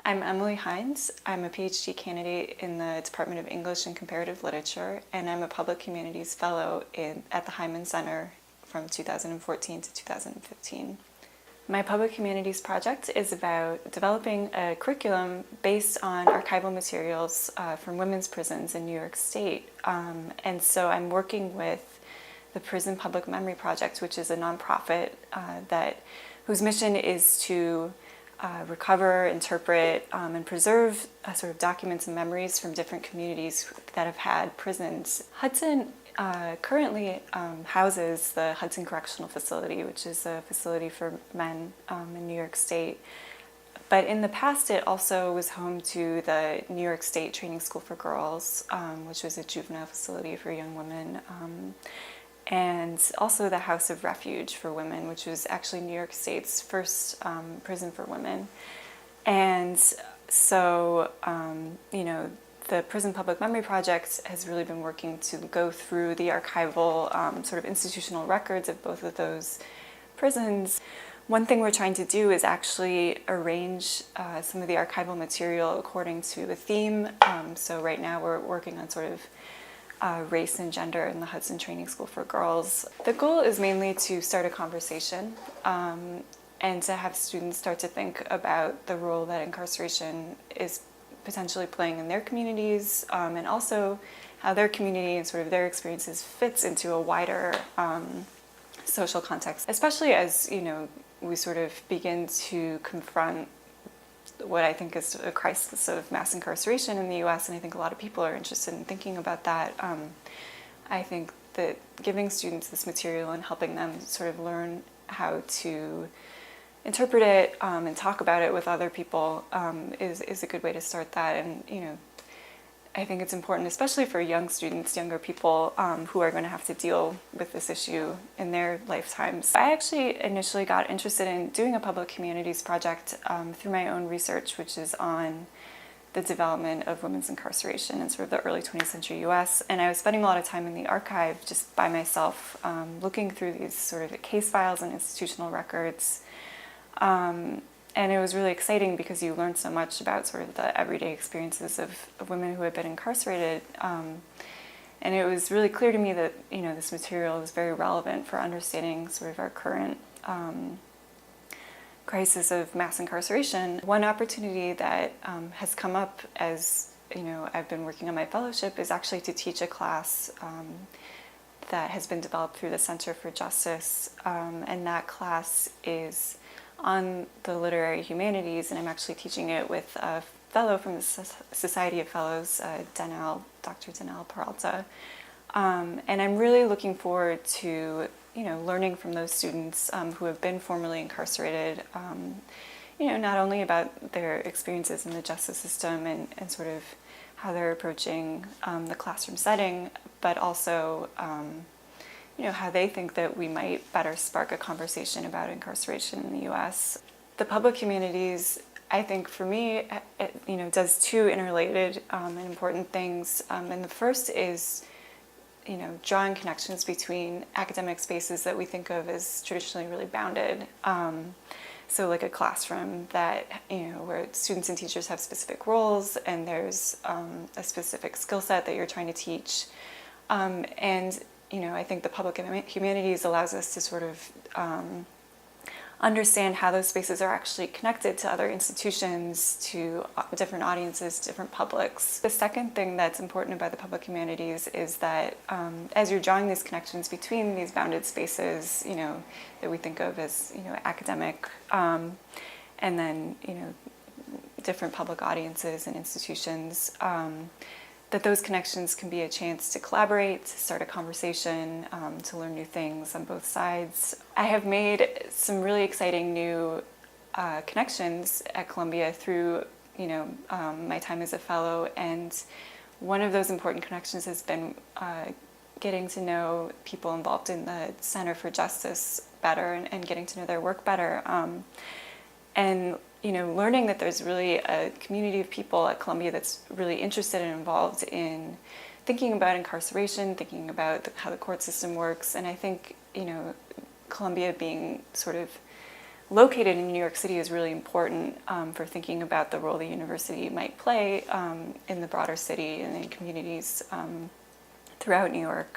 I'm Emily Hainze. I'm a PhD candidate in the Department of English and Comparative Literature, and I'm a Public Humanities Fellow at the Heyman Center from 2014 to 2015. My Public Humanities project is about developing a curriculum based on archival materials from women's prisons in New York State. And so I'm working with the Prison Public Memory Project, which is a nonprofit whose mission is to recover, interpret, and preserve sort of documents and memories from different communities that have had prisons. Hudson currently houses the Hudson Correctional Facility, which is a facility for men in New York State. But in the past, it also was home to the New York State Training School for Girls, which was a juvenile facility for young women. And also the House of Refuge for Women, which was actually New York State's first prison for women. And so, the Prison Public Memory Project has really been working to go through the archival sort of institutional records of both of those prisons. One thing we're trying to do is actually arrange some of the archival material according to a theme. So right now we're working on sort of race and gender in the Hudson Training School for Girls. The goal is mainly to start a conversation and to have students start to think about the role that incarceration is potentially playing in their communities, and also how their community and sort of their experiences fits into a wider social context, especially as we sort of begin to confront what I think is a crisis of mass incarceration in the US, and I think a lot of people are interested in thinking about that. I think that giving students this material and helping them sort of learn how to interpret it and talk about it with other people is a good way to start that. And I think it's important, especially for young students, younger people who are going to have to deal with this issue in their lifetimes. I actually initially got interested in doing a public humanities project through my own research, which is on the development of women's incarceration in sort of the early 20th century US. And I was spending a lot of time in the archive just by myself, looking through these sort of case files and institutional records. And it was really exciting because you learned so much about sort of the everyday experiences of women who had been incarcerated. And it was really clear to me that, this material was very relevant for understanding sort of our current crisis of mass incarceration. One opportunity that has come up as, I've been working on my fellowship is actually to teach a class that has been developed through the Center for Justice. And that class is on the literary humanities, and I'm actually teaching it with a fellow from the Society of Fellows, Dr. Danelle Peralta. And I'm really looking forward to, learning from those students who have been formerly incarcerated, not only about their experiences in the justice system and sort of how they're approaching the classroom setting, but also how they think that we might better spark a conversation about incarceration in the U.S. The public humanities, I think for me, it does two interrelated and important things. And the first is, drawing connections between academic spaces that we think of as traditionally really bounded. So like a classroom that, where students and teachers have specific roles and there's a specific skill set that you're trying to teach. And I think the public humanities allows us to sort of understand how those spaces are actually connected to other institutions, to different audiences, different publics. The second thing that's important about the public humanities is that as you're drawing these connections between these bounded spaces, that we think of as, academic, and then, different public audiences and institutions, that those connections can be a chance to collaborate, to start a conversation, to learn new things on both sides. I have made some really exciting new connections at Columbia through, my time as a fellow, and one of those important connections has been getting to know people involved in the Center for Justice better and getting to know their work better. And learning that there's really a community of people at Columbia that's really interested and involved in thinking about incarceration, thinking about how the court system works. And I think, Columbia being sort of located in New York City is really important for thinking about the role the university might play in the broader city and in communities throughout New York.